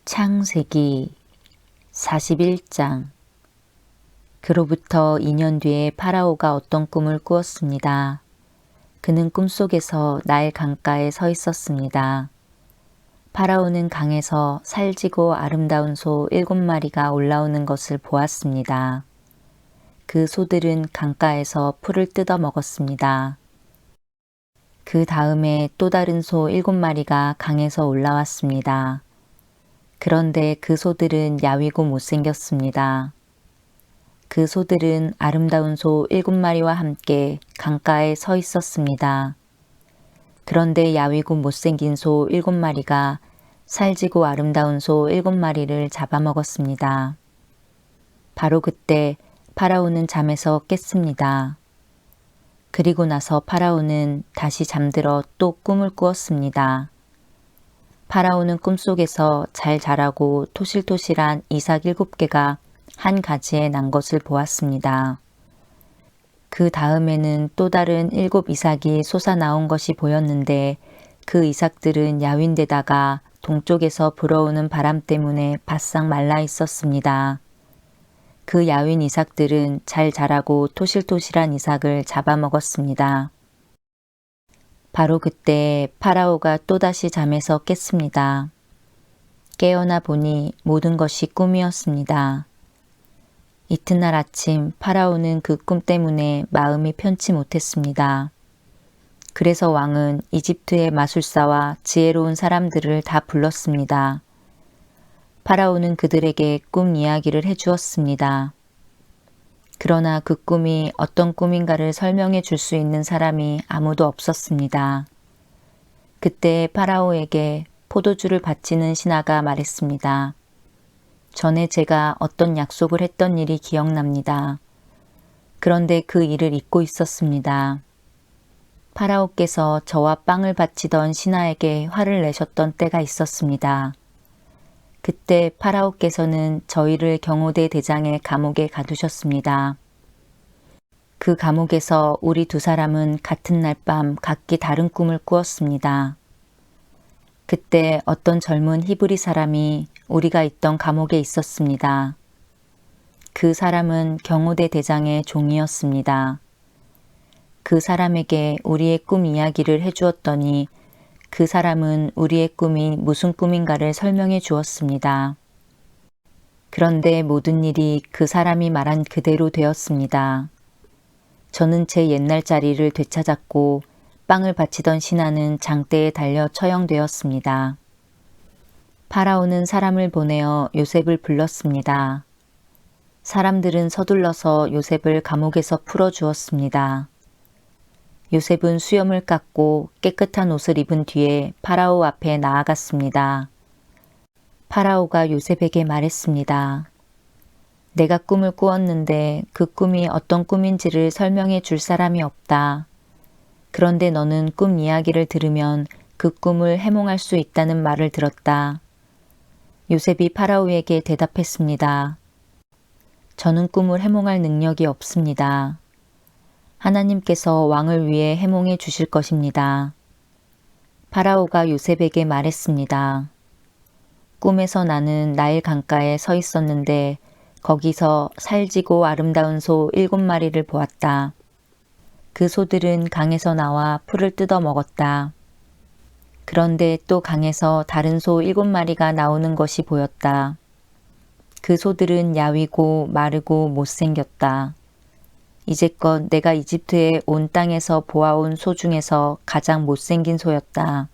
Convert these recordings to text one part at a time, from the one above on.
창세기 41장. 그로부터 2년 뒤에 파라오가 어떤 꿈을 꾸었습니다. 그는 꿈속에서 나일 강가에 서 있었습니다. 파라오는 강에서 살지고 아름다운 소 7마리가 올라오는 것을 보았습니다. 그 소들은 강가에서 풀을 뜯어 먹었습니다. 그 다음에 또 다른 소 7마리가 강에서 올라왔습니다. 그런데 그 소들은 야위고 못생겼습니다. 그 소들은 아름다운 소 7마리와 함께 강가에 서 있었습니다. 그런데 야위고 못생긴 소 7마리가 살지고 아름다운 소 7마리를 잡아먹었습니다. 바로 그때 파라오는 잠에서 깼습니다. 그리고 나서 파라오는 다시 잠들어 또 꿈을 꾸었습니다. 파라오는 꿈속에서 잘 자라고 토실토실한 이삭 7개가 한 가지에 난 것을 보았습니다. 그 다음에는 또 다른 7 이삭이 솟아나온 것이 보였는데 그 이삭들은 야윈데다가 동쪽에서 불어오는 바람 때문에 바싹 말라 있었습니다. 그 야윈 이삭들은 잘 자라고 토실토실한 이삭을 잡아먹었습니다. 바로 그때 파라오가 또다시 잠에서 깼습니다. 깨어나 보니 모든 것이 꿈이었습니다. 이튿날 아침 파라오는 그 꿈 때문에 마음이 편치 못했습니다. 그래서 왕은 이집트의 마술사와 지혜로운 사람들을 다 불렀습니다. 파라오는 그들에게 꿈 이야기를 해주었습니다. 그러나 그 꿈이 어떤 꿈인가를 설명해 줄 수 있는 사람이 아무도 없었습니다. 그때 파라오에게 포도주를 바치는 신하가 말했습니다. 전에 제가 어떤 약속을 했던 일이 기억납니다. 그런데 그 일을 잊고 있었습니다. 파라오께서 저와 빵을 바치던 신하에게 화를 내셨던 때가 있었습니다. 그때 파라오께서는 저희를 경호대 대장의 감옥에 가두셨습니다. 그 감옥에서 우리 2사람은 같은 날 밤 각기 다른 꿈을 꾸었습니다. 그때 어떤 젊은 히브리 사람이 우리가 있던 감옥에 있었습니다. 그 사람은 경호대 대장의 종이었습니다. 그 사람에게 우리의 꿈 이야기를 해주었더니 그 사람은 우리의 꿈이 무슨 꿈인가를 설명해 주었습니다. 그런데 모든 일이 그 사람이 말한 그대로 되었습니다. 저는 제 옛날 자리를 되찾았고 빵을 바치던 신하는 장대에 달려 처형되었습니다. 파라오는 사람을 보내어 요셉을 불렀습니다. 사람들은 서둘러서 요셉을 감옥에서 풀어주었습니다. 요셉은 수염을 깎고 깨끗한 옷을 입은 뒤에 파라오 앞에 나아갔습니다. 파라오가 요셉에게 말했습니다. 내가 꿈을 꾸었는데 그 꿈이 어떤 꿈인지를 설명해 줄 사람이 없다. 그런데 너는 꿈 이야기를 들으면 그 꿈을 해몽할 수 있다는 말을 들었다. 요셉이 파라오에게 대답했습니다. 저는 꿈을 해몽할 능력이 없습니다. 하나님께서 왕을 위해 해몽해 주실 것입니다. 파라오가 요셉에게 말했습니다. 꿈에서 나는 나일 강가에 서 있었는데 거기서 살지고 아름다운 소 7마리를 보았다. 그 소들은 강에서 나와 풀을 뜯어 먹었다. 그런데 또 강에서 다른 소 7마리가 나오는 것이 보였다. 그 소들은 야위고 마르고 못생겼다. 이제껏 내가 이집트의 온 땅에서 보아온 소 중에서 가장 못생긴 소였다.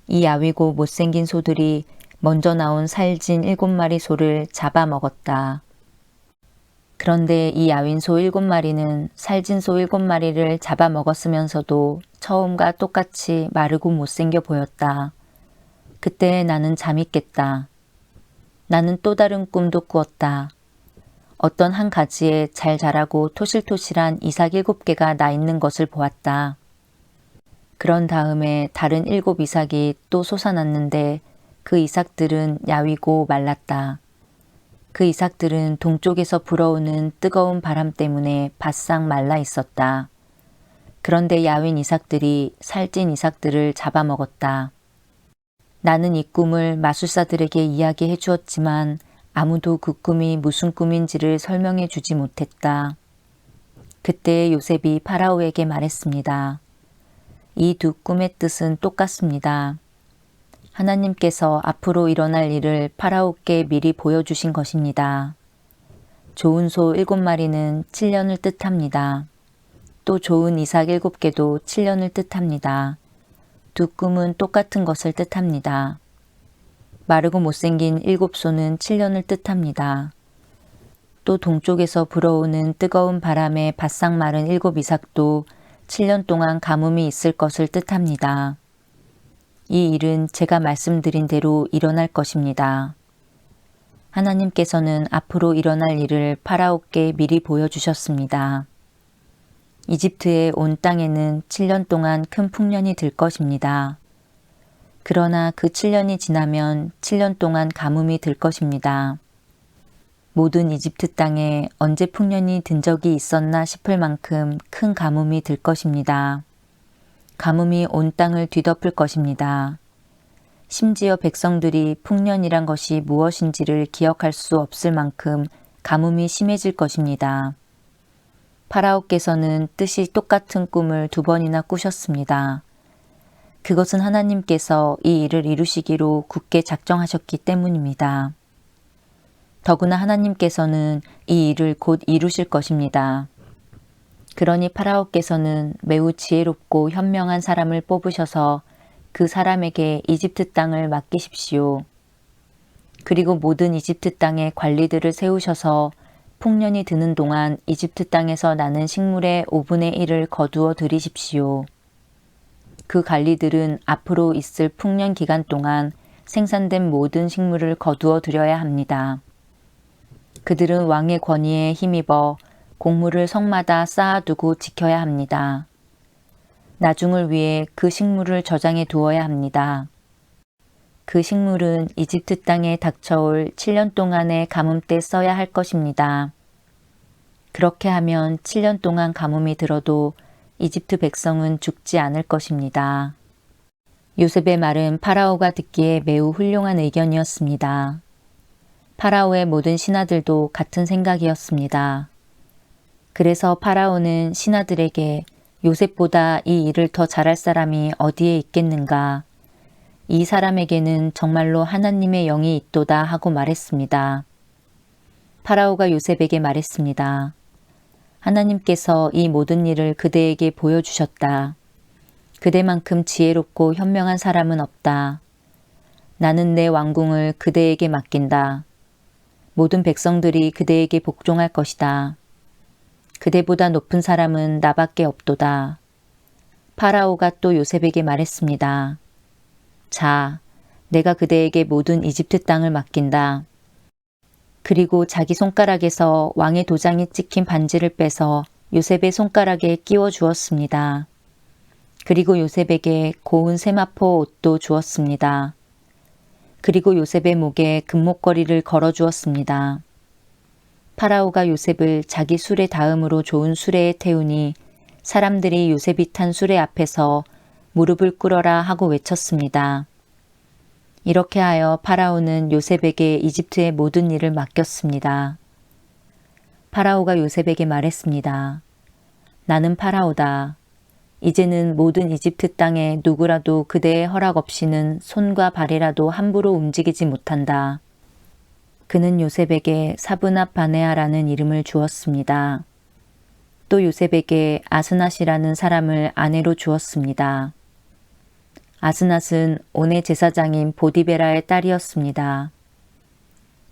이 야위고 못생긴 소들이 먼저 나온 살진 7마리 소를 잡아먹었다. 그런데 이 야윈 소 7마리는 살진 소 7마리를 잡아먹었으면서도 처음과 똑같이 마르고 못생겨 보였다. 그때 나는 잠이 깼다. 나는 또 다른 꿈도 꾸었다. 어떤 한 가지에 잘 자라고 토실토실한 이삭 7개가 나 있는 것을 보았다. 그런 다음에 다른 7 이삭이 또 솟아났는데 그 이삭들은 야위고 말랐다. 그 이삭들은 동쪽에서 불어오는 뜨거운 바람 때문에 바싹 말라 있었다. 그런데 야윈 이삭들이 살찐 이삭들을 잡아먹었다. 나는 이 꿈을 마술사들에게 이야기해 주었지만 아무도 그 꿈이 무슨 꿈인지를 설명해 주지 못했다. 그때 요셉이 파라오에게 말했습니다. 이 두 꿈의 뜻은 똑같습니다. 하나님께서 앞으로 일어날 일을 파라오께 미리 보여주신 것입니다. 좋은 소 7마리는 7년을 뜻합니다. 또 좋은 이삭 7개도 7년을 뜻합니다. 두 꿈은 똑같은 것을 뜻합니다. 마르고 못생긴 7소는 7년을 뜻합니다. 또 동쪽에서 불어오는 뜨거운 바람에 바싹 마른 7 이삭도 7년 동안 가뭄이 있을 것을 뜻합니다. 이 일은 제가 말씀드린 대로 일어날 것입니다. 하나님께서는 앞으로 일어날 일을 파라오께 미리 보여주셨습니다. 이집트의 온 땅에는 7년 동안 큰 풍년이 들 것입니다. 그러나 그 7년이 지나면 7년 동안 가뭄이 들 것입니다. 모든 이집트 땅에 언제 풍년이 든 적이 있었나 싶을 만큼 큰 가뭄이 들 것입니다. 가뭄이 온 땅을 뒤덮을 것입니다. 심지어 백성들이 풍년이란 것이 무엇인지를 기억할 수 없을 만큼 가뭄이 심해질 것입니다. 파라오께서는 뜻이 똑같은 꿈을 2번이나 꾸셨습니다. 그것은 하나님께서 이 일을 이루시기로 굳게 작정하셨기 때문입니다. 더구나 하나님께서는 이 일을 곧 이루실 것입니다. 그러니 파라오께서는 매우 지혜롭고 현명한 사람을 뽑으셔서 그 사람에게 이집트 땅을 맡기십시오. 그리고 모든 이집트 땅에 관리들을 세우셔서 풍년이 드는 동안 이집트 땅에서 나는 식물의 5분의 1을 거두어 들이십시오. 그 관리들은 앞으로 있을 풍년 기간 동안 생산된 모든 식물을 거두어 들여야 합니다. 그들은 왕의 권위에 힘입어 곡물을 성마다 쌓아두고 지켜야 합니다. 나중을 위해 그 식물을 저장해 두어야 합니다. 그 식물은 이집트 땅에 닥쳐올 7년 동안의 가뭄 때 써야 할 것입니다. 그렇게 하면 7년 동안 가뭄이 들어도 이집트 백성은 죽지 않을 것입니다. 요셉의 말은 파라오가 듣기에 매우 훌륭한 의견이었습니다. 파라오의 모든 신하들도 같은 생각이었습니다. 그래서 파라오는 신하들에게 요셉보다 이 일을 더 잘할 사람이 어디에 있겠는가? 이 사람에게는 정말로 하나님의 영이 있도다 하고 말했습니다. 파라오가 요셉에게 말했습니다. 하나님께서 이 모든 일을 그대에게 보여주셨다. 그대만큼 지혜롭고 현명한 사람은 없다. 나는 내 왕궁을 그대에게 맡긴다. 모든 백성들이 그대에게 복종할 것이다. 그대보다 높은 사람은 나밖에 없도다. 파라오가 또 요셉에게 말했습니다. 자, 내가 그대에게 모든 이집트 땅을 맡긴다. 그리고 자기 손가락에서 왕의 도장이 찍힌 반지를 빼서 요셉의 손가락에 끼워 주었습니다. 그리고 요셉에게 고운 세마포 옷도 주었습니다. 그리고 요셉의 목에 금목걸이를 걸어 주었습니다. 파라오가 요셉을 자기 수레 다음으로 좋은 수레에 태우니 사람들이 요셉이 탄 수레 앞에서 무릎을 꿇어라 하고 외쳤습니다. 이렇게 하여 파라오는 요셉에게 이집트의 모든 일을 맡겼습니다. 파라오가 요셉에게 말했습니다. 나는 파라오다. 이제는 모든 이집트 땅에 누구라도 그대의 허락 없이는 손과 발이라도 함부로 움직이지 못한다. 그는 요셉에게 사브낫 바네아라는 이름을 주었습니다. 또 요셉에게 아스낫이라는 사람을 아내로 주었습니다. 아스낫은 온의 제사장인 보디베라의 딸이었습니다.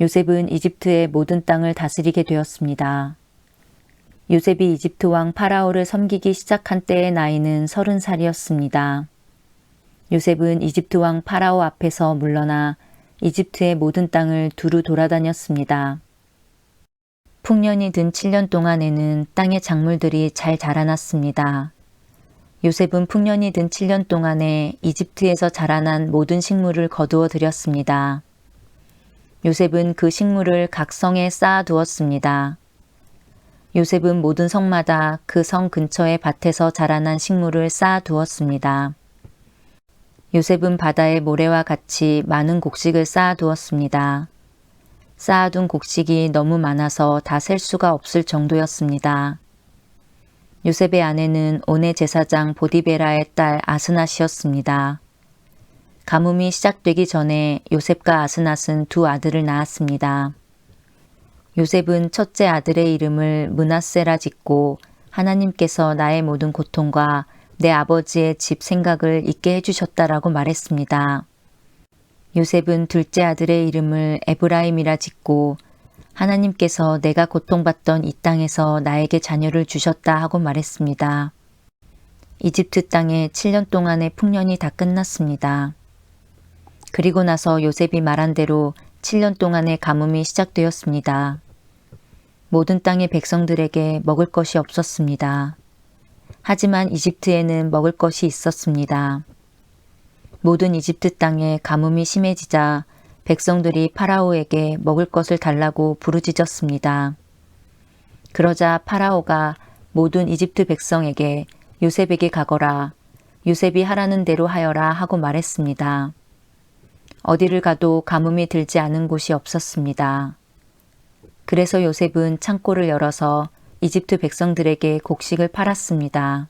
요셉은 이집트의 모든 땅을 다스리게 되었습니다. 요셉이 이집트 왕 파라오를 섬기기 시작한 때의 나이는 30살이었습니다. 요셉은 이집트 왕 파라오 앞에서 물러나 이집트의 모든 땅을 두루 돌아다녔습니다. 풍년이 든 7년 동안에는 땅의 작물들이 잘 자라났습니다. 요셉은 풍년이 든 7년 동안에 이집트에서 자라난 모든 식물을 거두어 들였습니다. 요셉은 그 식물을 각 성에 쌓아두었습니다. 요셉은 모든 성마다 그 성 근처의 밭에서 자라난 식물을 쌓아두었습니다. 요셉은 바다의 모래와 같이 많은 곡식을 쌓아두었습니다. 쌓아둔 곡식이 너무 많아서 다 셀 수가 없을 정도였습니다. 요셉의 아내는 온의 제사장 보디베라의 딸 아스낫이었습니다. 가뭄이 시작되기 전에 요셉과 아스낫은 두 아들을 낳았습니다. 요셉은 첫째 아들의 이름을 므낫세라 짓고 하나님께서 나의 모든 고통과 내 아버지의 집 생각을 잊게 해주셨다라고 말했습니다. 요셉은 둘째 아들의 이름을 에브라임이라 짓고 하나님께서 내가 고통받던 이 땅에서 나에게 자녀를 주셨다 하고 말했습니다. 이집트 땅에 7년 동안의 풍년이 다 끝났습니다. 그리고 나서 요셉이 말한 대로 7년 동안의 가뭄이 시작되었습니다. 모든 땅의 백성들에게 먹을 것이 없었습니다. 하지만 이집트에는 먹을 것이 있었습니다. 모든 이집트 땅에 가뭄이 심해지자 백성들이 파라오에게 먹을 것을 달라고 부르짖었습니다. 그러자 파라오가 모든 이집트 백성에게 요셉에게 가거라, 요셉이 하라는 대로 하여라 하고 말했습니다. 어디를 가도 가뭄이 들지 않은 곳이 없었습니다. 그래서 요셉은 창고를 열어서 이집트 백성들에게 곡식을 팔았습니다.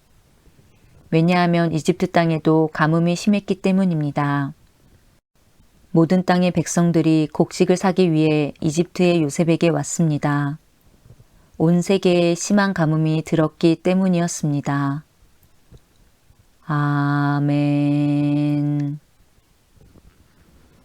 왜냐하면 이집트 땅에도 가뭄이 심했기 때문입니다. 모든 땅의 백성들이 곡식을 사기 위해 이집트의 요셉에게 왔습니다. 온 세계에 심한 가뭄이 들었기 때문이었습니다. 아멘.